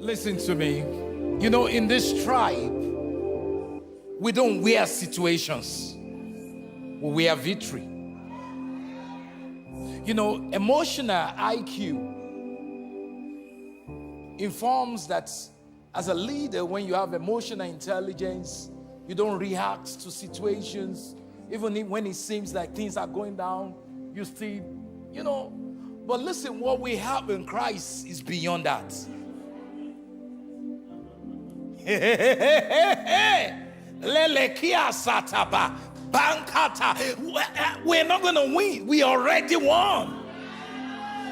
Listen to me. You know, in this tribe, we don't wear situations. We wear victory. You know, emotional IQ informs that as a leader, when you have emotional intelligence, you don't react to situations. Even when it seems like things are going down, you still, you know. But listen, what we have in Christ is beyond that. We're not going to win. We already won.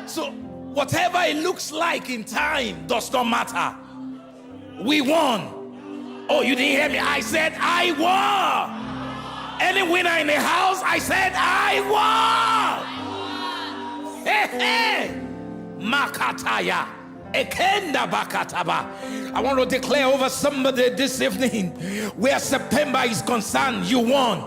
So whatever it looks like in time does not matter. We won. Oh, you didn't hear me? I said I won. Any winner in the house, I said I won. Hey, hey. Makataya. Ekenda bakataba. I want to declare over somebody this evening, where September is concerned, you won.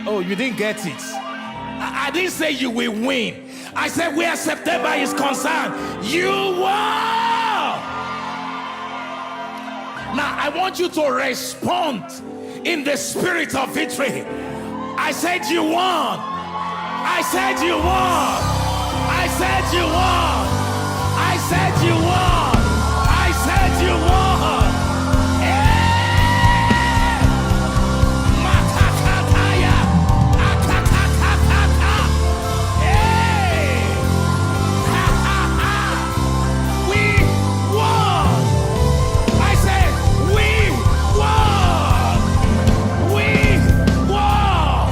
Oh, you didn't get it. I didn't say you will win. I said where September is concerned, you won. Now I want you to respond in the spirit of victory. I said you won. I said you won. I said you won. I said you won. I said you won. Yeah. Makakataya. Akakakakaka. Hey. Ha ha ha. We won. I said we won. We won.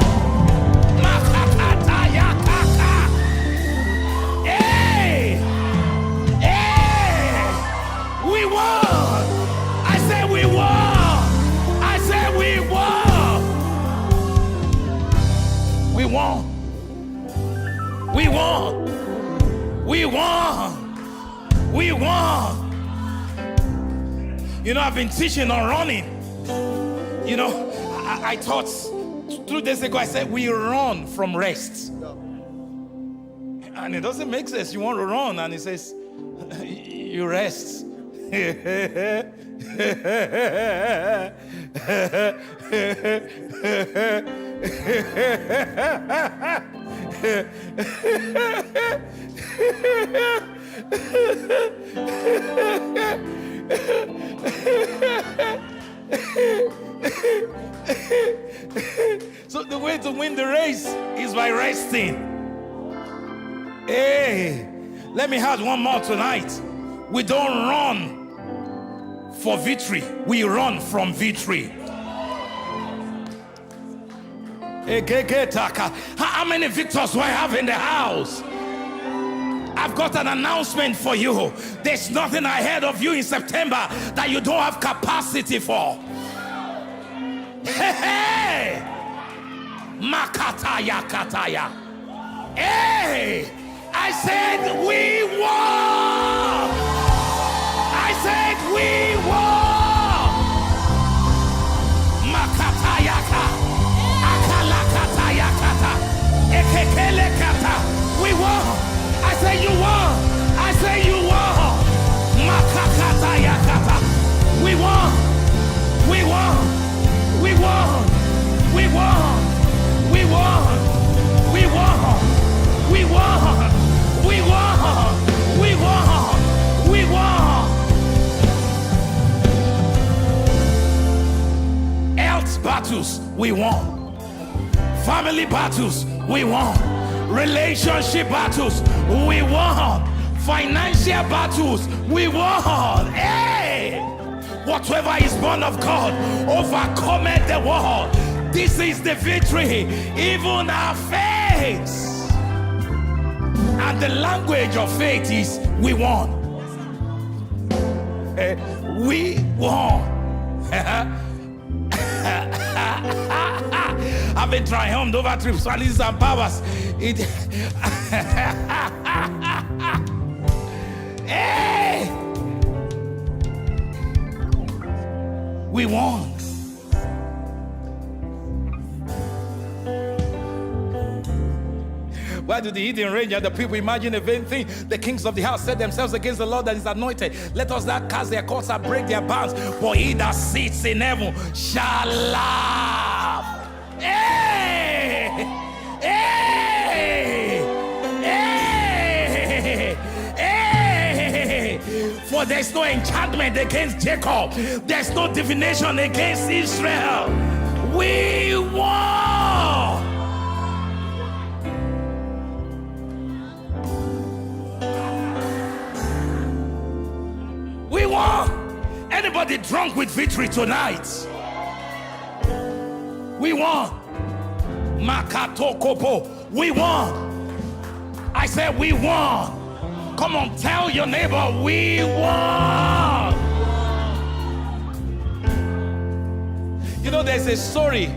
Makakataya kaka. Hey. We won. I said we won. I said we won. We won. We won. We won. We won. You know, I've been teaching on running. You know, I taught 2 days ago, I said we run from rest. And it doesn't make sense. You want to run, and it says you rest. So the way to win the race is by resting. Hey, let me have one more tonight. We don't run for victory. We run from victory. How many victors do I have in the house? I've got an announcement for you. There's nothing ahead of you in September that you don't have capacity for. Hey, hey. Makataya kataya. Hey, I said we won. I said we won. Makatayaka. Akalakatayakata. Ekekelekata. We won. I say you won. I say you won. Makakatayakata. We won. We won. We won. We won. We won. We won. We won. We won. We won. We won. Health battles, we won. Family battles, we won. Relationship battles, we won. Financial battles, we won. Hey! Whatever is born of God overcometh the world. This is the victory, even our faith. And the language of faith is we won. We won. I've been triumphed over principalities and powers. Hey! We won. We're prophesied to the hidden range, and the people imagined a vain thing. The kings of the house set themselves against the Lord that is anointed. Let us not cast their cords and break their bands, for he that sits in heaven shall laugh. Hey! Hey! Hey! Hey! For there's no enchantment against Jacob. There's no divination against Israel. We won. We won. Anybody drunk with victory tonight? We won. Makato Kopo. We won. I said we won. Come on, tell your neighbor we won. You know, there's a story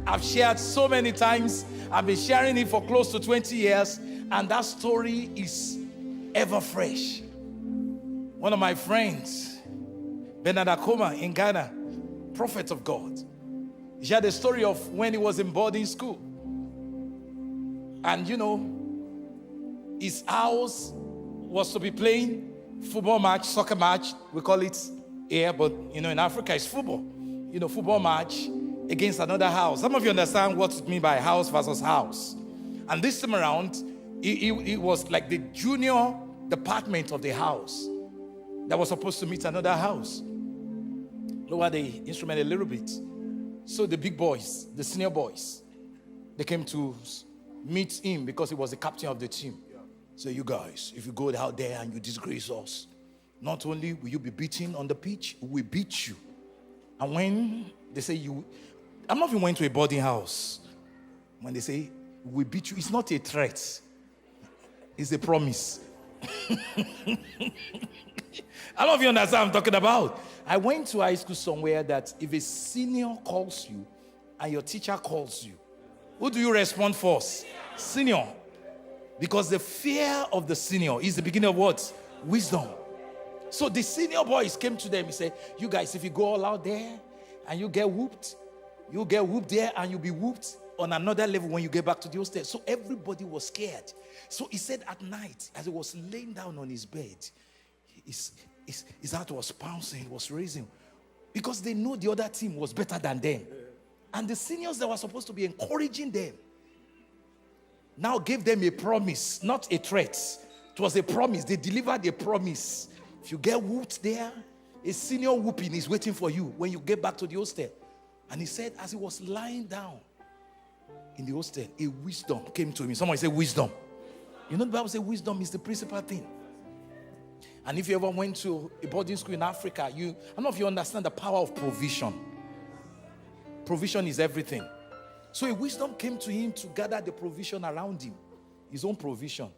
I've shared so many times. I've been sharing it for close to 20 years, and that story is ever fresh. One of my friends, Bernard Akoma in Ghana, prophet of God, he shared a story of when he was in boarding school. And you know, his house was to be playing football match, soccer match, we call it here, but you know, in Africa it's football. You know, football match against another house. Some of you understand what it means by house versus house. And this time around, it was like the junior department of the house that was supposed to meet another house. Lower the instrument a little bit. So the big boys, the senior boys, they came to meet him because he was the captain of the team. So you guys, if you go out there and you disgrace us, not only will you be beaten on the pitch, we beat you. And when they say you, I'm not even went to a boarding house. When they say we beat you, it's not a threat. It's a promise. I don't know if you understand what I'm talking about. I went to high school somewhere that if a senior calls you and your teacher calls you, who do you respond first? Senior. Because the fear of the senior is the beginning of what? Wisdom. So the senior boys came to them. He said, you guys, if you go all out there and you get whooped, you'll get whooped there and you'll be whooped on another level when you get back to the hostel. So everybody was scared. So he said at night, as he was laying down on his bed, his heart was pouncing, it was raising. Because they know the other team was better than them. And the seniors that were supposed to be encouraging them now gave them a promise, not a threat. It was a promise. They delivered a promise. If you get whooped there, a senior whooping is waiting for you when you get back to the hostel. And he said, as he was lying down in the hostel, a wisdom came to him. Someone say wisdom. You know the Bible says wisdom is the principal thing. And if you ever went to a boarding school in Africa, I don't know if you understand the power of provision. Provision is everything. So a wisdom came to him to gather the provision around him. His own provision.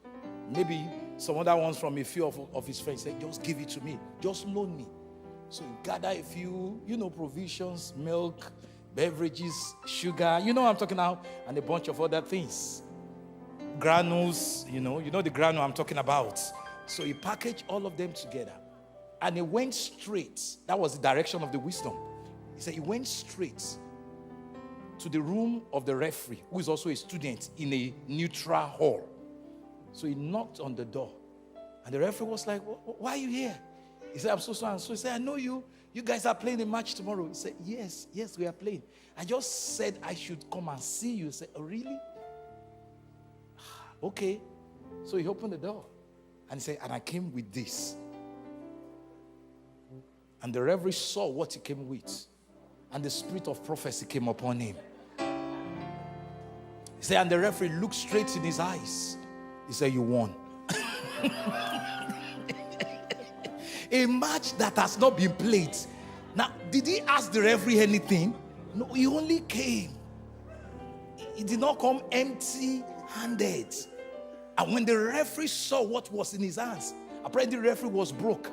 Maybe some other ones from a few of his friends said, just give it to me. Just loan me. So he gathered a few, provisions, milk, beverages, sugar. You know what I'm talking about? And a bunch of other things. Granules, you know the granule I'm talking about. So he packaged all of them together. And he went straight. That was the direction of the wisdom. He said he went straight to the room of the referee, who is also a student in a neutral hall. So he knocked on the door. And the referee was like, why are you here? He said, I'm so sorry. So he said, I know you. You guys are playing a match tomorrow. He said, yes, we are playing. I just said I should come and see you. He said, oh, really? Okay. So he opened the door. And he said, and I came with this. And the referee saw what he came with. And the spirit of prophecy came upon him. He said, and the referee looked straight in his eyes. He said, you won. A match that has not been played. Now, did he ask the referee anything? No, he only came. He did not come empty-handed. And when the referee saw what was in his hands, apparently the referee was broke.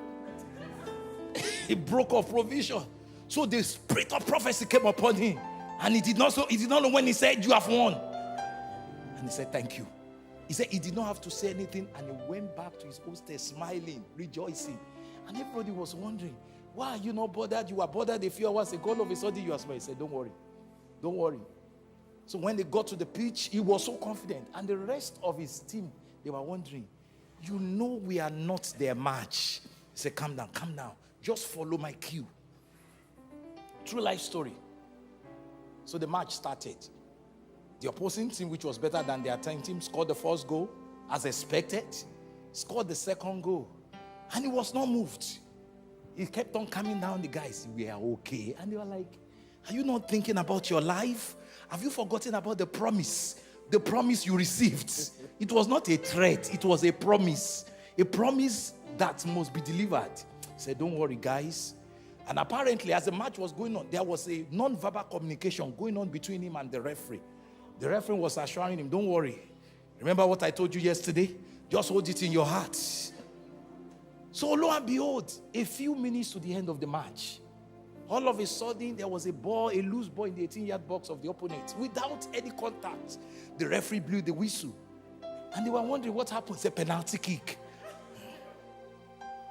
He broke off provision. So the spirit of prophecy came upon him. And he did not know when he said, you have won. And he said, thank you. He said he did not have to say anything. And he went back to his hostel smiling, rejoicing. And everybody was wondering, why are you not bothered? You were bothered a few hours ago. All of a sudden you are smiling. He said, don't worry. Don't worry. So when they got to the pitch, he was so confident. And the rest of his team, they were wondering, you know we are not their match. He said, calm down, calm down. Just follow my cue. True life story. So the match started. The opposing team, which was better than their team, scored the first goal as expected. Scored the second goal. And he was not moved. He kept on calming down the guys. We are okay. And they were like, are you not thinking about your life? Have you forgotten about the promise? The promise you received. It was not a threat. It was a promise. A promise that must be delivered. He said, don't worry, guys. And apparently, as the match was going on, there was a non-verbal communication going on between him and the referee. The referee was assuring him, don't worry. Remember what I told you yesterday? Just hold it in your heart. So lo and behold, a few minutes to the end of the match, all of a sudden, there was a ball, a loose ball in the 18-yard box of the opponent. Without any contact, the referee blew the whistle. And they were wondering what happened. It's a penalty kick.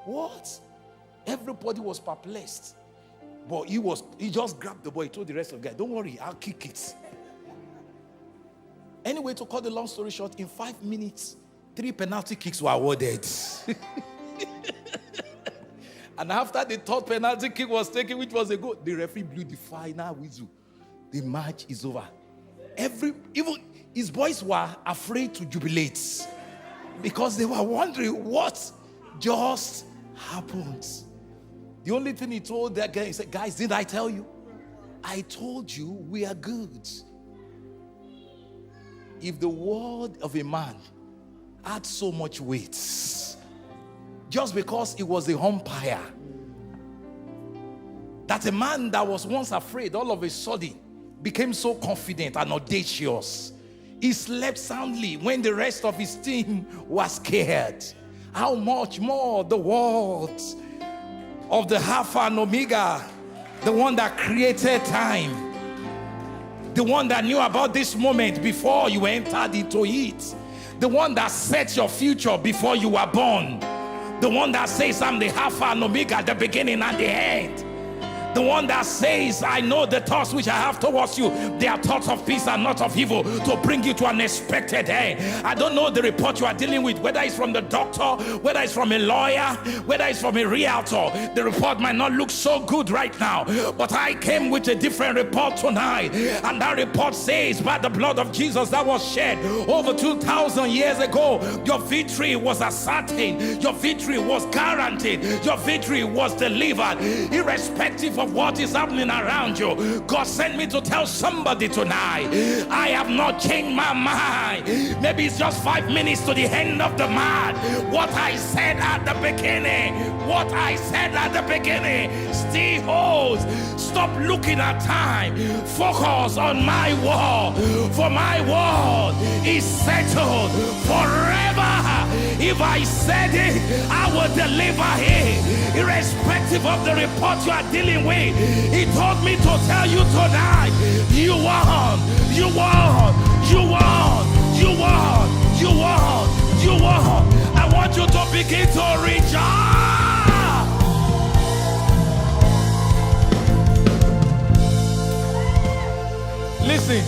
What? Everybody was perplexed. But he just grabbed the ball. He told the rest of the guys, don't worry, I'll kick it. Anyway, to cut the long story short, in 5 minutes, 3 penalty kicks were awarded. And after the third penalty kick was taken, which was a goal, the referee blew the final whistle. The match is over. Even his boys were afraid to jubilate because they were wondering what just happened. The only thing he told that guy, he said, guys, didn't I tell you? I told you we are good. If the word of a man had so much weight, just because he was a umpire, that a man that was once afraid all of a sudden became so confident and audacious. He slept soundly when the rest of his team was scared. How much more the word of the Alpha and Omega, the one that created time, the one that knew about this moment before you entered into it, the one that set your future before you were born, the one that says, I'm the Alpha and Omega, the beginning and the end. The one that says, I know the thoughts which I have towards you. They are thoughts of peace and not of evil, to bring you to an expected end. I don't know the report you are dealing with, whether it's from the doctor, whether it's from a lawyer, whether it's from a realtor. The report might not look so good right now, but I came with a different report tonight. And that report says, by the blood of Jesus that was shed over 2,000 years ago, your victory was ascertained. Your victory was guaranteed. Your victory was delivered. Irrespective of what is happening around you, God sent me to tell somebody tonight, I have not changed my mind. Maybe it's just 5 minutes to the end of the match. What I said at the beginning, still holds. Stop looking at time. Focus on my word. For my word is settled forever. If I said it, I will deliver it. Irrespective of the report you are dealing with, he told me to tell you tonight, you won. I want you to begin to rejoice. Listen.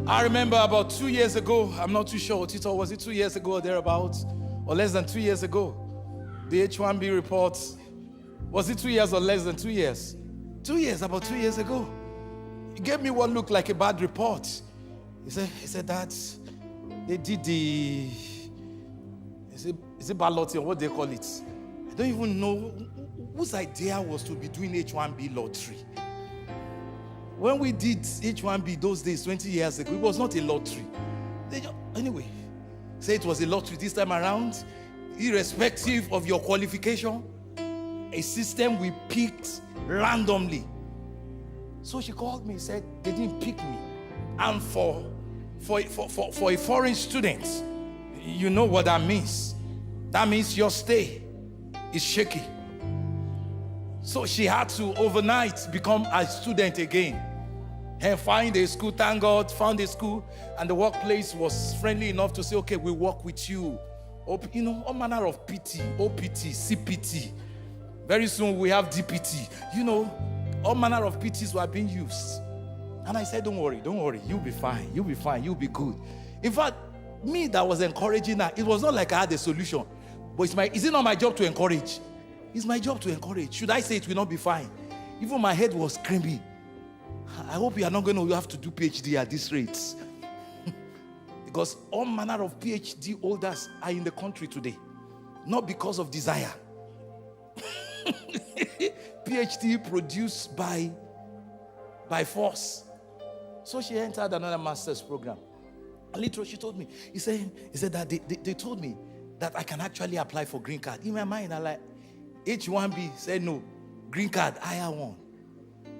I remember about 2 years ago, I'm not too sure, Tito, was it 2 years ago or thereabouts, or less than 2 years ago? The H1B report, was it 2 years or less than 2 years? 2 years, about 2 years ago. He gave me what looked like a bad report. He said that they did the, is it balloting or what they call it? I don't even know whose idea was to be doing H1B lottery. When we did H1B those days, 20 years ago, it was not a lottery. Anyway, say it was a lottery this time around, irrespective of your qualification, a system we picked randomly. So she called me and said, they didn't pick me. And for a foreign student, you know what that means. That means your stay is shaky. So she had to overnight become a student again and find a school. Thank God, found a school, and the workplace was friendly enough to say, okay, we work with you. You know, all manner of PT, OPT, CPT. Very soon we have DPT. You know, All manner of PTs were being used. And I said, don't worry, you'll be fine, you'll be good. In fact, me that was encouraging her, it was not like I had a solution. But is it not my job to encourage? It's my job to encourage. Should I say it will not be fine? Even my head was screaming. I hope you are not going to have to do PhD at this rate. Because all manner of PhD holders are in the country today. Not because of desire. PhD produced by force. So she entered another master's program. And literally she told me, he said that they told me that I can actually apply for green card. In my mind, I like, H1B said no, green card, higher one.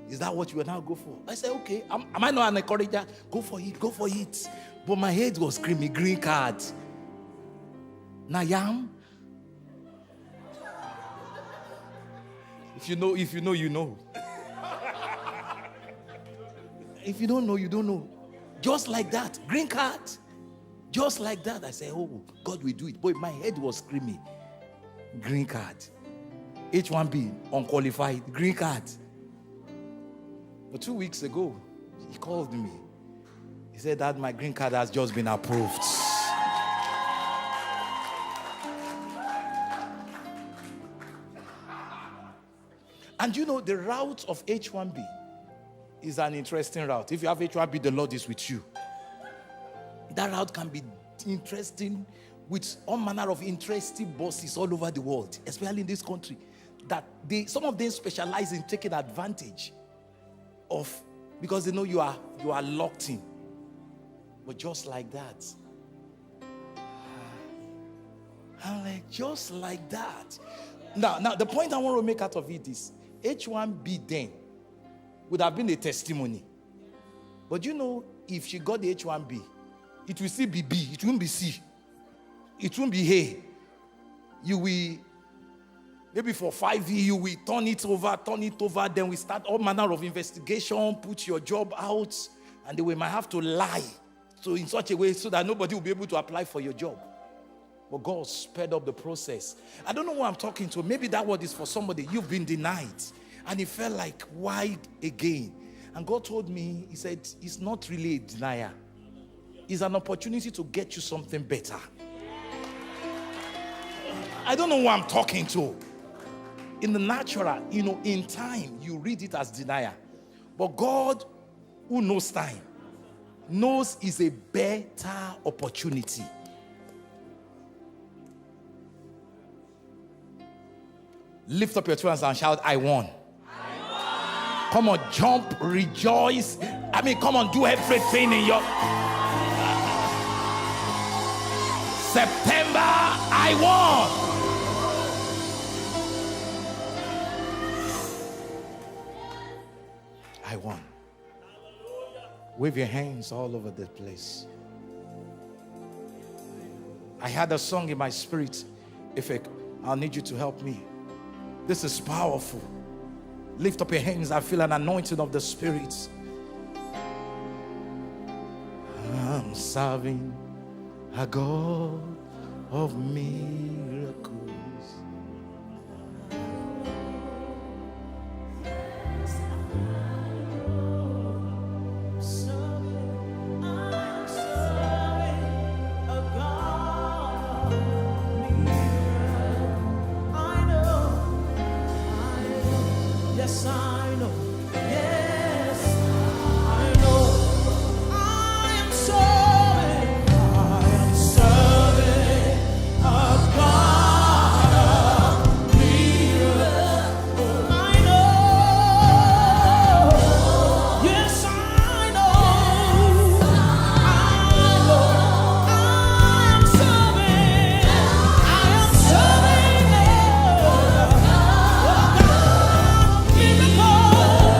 Is that what you will now go for? I said, okay, am I not an encourager? Go for it. But my head was screaming, green card. Nayam. If you know, you know. If you don't know, you don't know. Just like that, green card. Just like that. I said, oh, God will do it. But my head was screaming, green card. H1B, unqualified, green card. But 2 weeks ago, he called me. He said that my green card has just been approved. And you know, the route of H1B is an interesting route. If you have H1B, the Lord is with you. That route can be interesting with all manner of interesting bosses all over the world, especially in this country, that some of them specialize in taking advantage of, because they know you are locked in. But just like that, I'm like, just like that. Now the point I want to make out of it is H1B then would have been a testimony. But you know, if she got the H1B, it will still be B, it won't be C, it won't be A. You will, maybe for 5 years, you will turn it over, then we start all manner of investigation, put your job out, and then we might have to lie. So in such a way so that nobody will be able to apply for your job. But God sped up the process. I don't know who I'm talking to. Maybe that word is for somebody. You've been denied. And it felt like, why again? And God told me, he said, it's not really a denier. It's an opportunity to get you something better. I don't know who I'm talking to. In the natural, in time, you read it as denier. But God, who knows time, knows it's a better opportunity. Lift up your two hands and shout, I won. Come on, jump, rejoice. Come on, do everything in your... September, I won. I won. Wave your hands all over the place. I had a song in my spirit. I'll need you to help me. This is powerful. Lift up your hands. I feel an anointing of the Spirit. I'm serving a God of miracles. Oh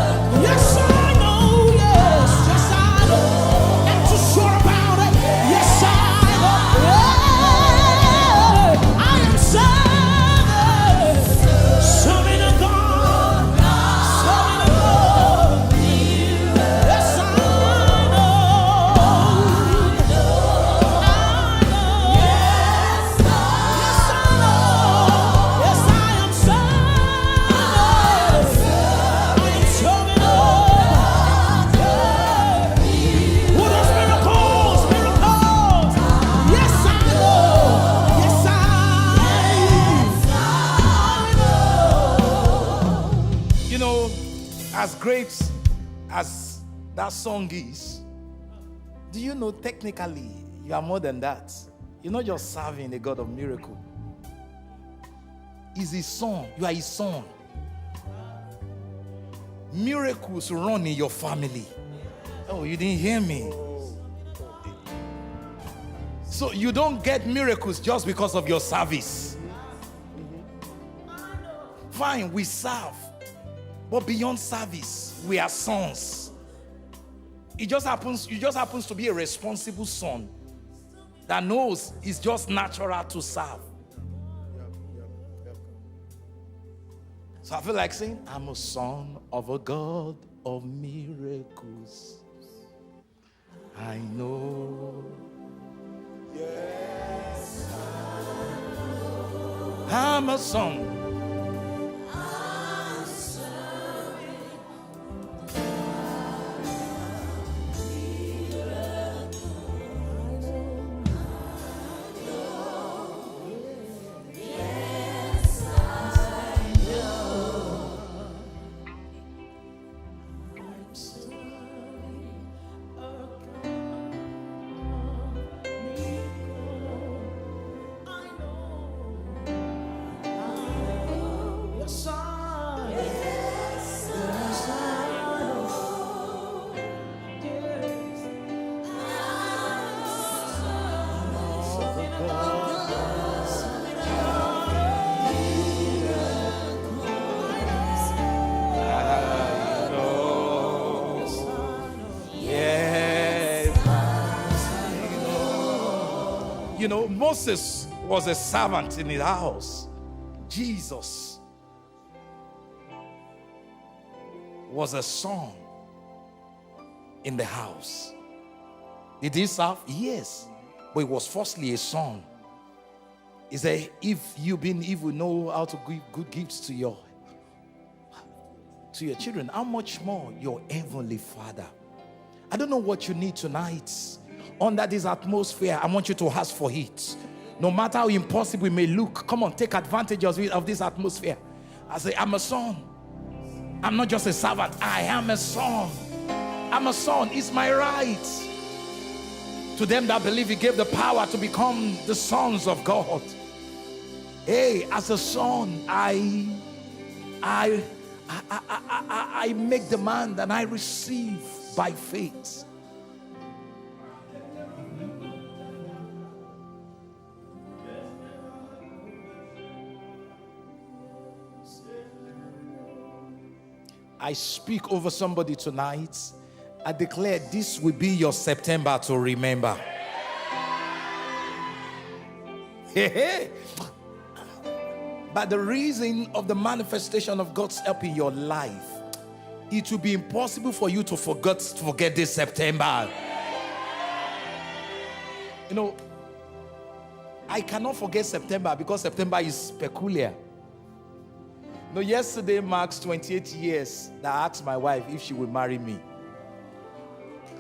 great as that song is, do you know technically you are more than that? You're not just serving a God of miracle. He's his son. You are his son. Miracles run in your family. Oh, you didn't hear me. So you don't get miracles just because of your service. Fine, we serve. But beyond service, we are sons. You just happens to be a responsible son that knows it's just natural to serve. So I feel like saying, I'm a son of a God of miracles. I know. Yes, I'm a son. You know, Moses was a servant in his house. Jesus was a son in the house. Did he serve? Yes. But he was firstly a son. He said, if you've been evil, know how to give good gifts to your children, how much more your heavenly Father? I don't know what you need tonight. Under this atmosphere, I want you to ask for it. No matter how impossible it may look, come on, take advantage of this atmosphere. I say, I'm a son. I'm not just a servant. I am a son. I'm a son. It's my right. To them that believe, he gave the power to become the sons of God. Hey, as a son, I make demand and I receive by faith. I speak over somebody tonight. I declare this will be your September to remember. But the reason of the manifestation of God's help in your life, it will be impossible for you to forget this September. You know, I cannot forget September because September is peculiar. No, yesterday marks 28 years that I asked my wife if she would marry me.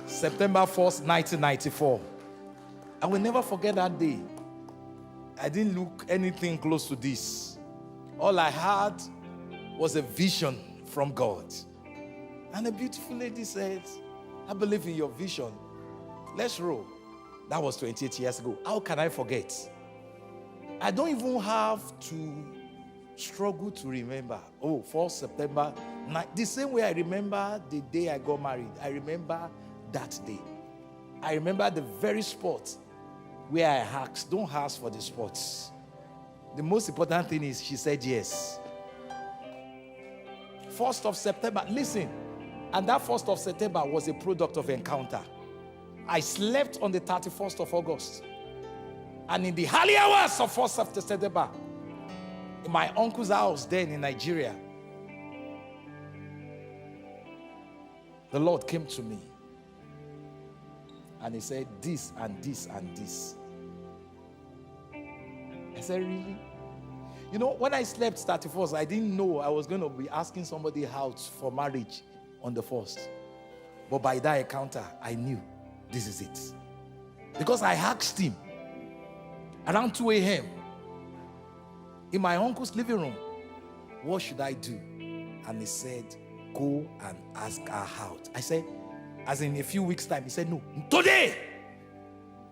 September 1st, 1994. I will never forget that day. I didn't look anything close to this. All I had was a vision from God. And a beautiful lady said, I believe in your vision. Let's roll. That was 28 years ago. How can I forget? I don't even have to struggle to remember. Oh, 4th September. The same way I remember the day I got married. I remember that day. I remember the very spot where I asked, don't ask for the spots. The most important thing is she said yes. 1st of September, listen, and that 1st of September was a product of encounter. I slept on the 31st of August. And in the early hours of 1st of September, in my uncle's house then in Nigeria, the Lord came to me. And he said, this and this and this. I said, really? You know, when I slept 31st, I didn't know I was going to be asking somebody out for marriage on the 1st. But by that encounter, I knew this is it. Because I asked him around 2 a.m. in my uncle's living room, what should I do? And he said, go and ask her out. I said, as in a few weeks' time. He said, no, today.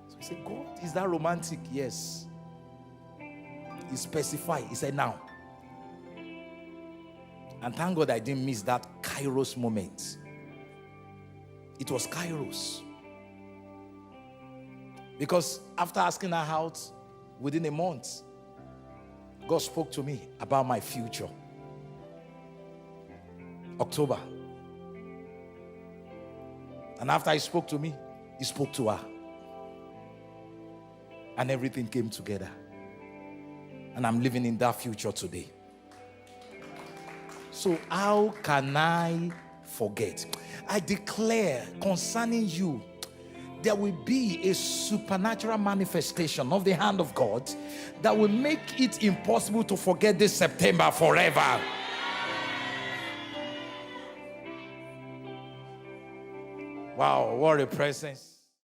So I said, God, is that romantic? Yes. He specified. He said, now. And thank God I didn't miss that Kairos moment. It was Kairos. Because after asking her out, within a month, God spoke to me about my future. October. And after he spoke to me, he spoke to her. And everything came together. And I'm living in that future today. So how can I forget? I declare concerning you, there will be a supernatural manifestation of the hand of God that will make it impossible to forget this September forever. Wow, what a presence.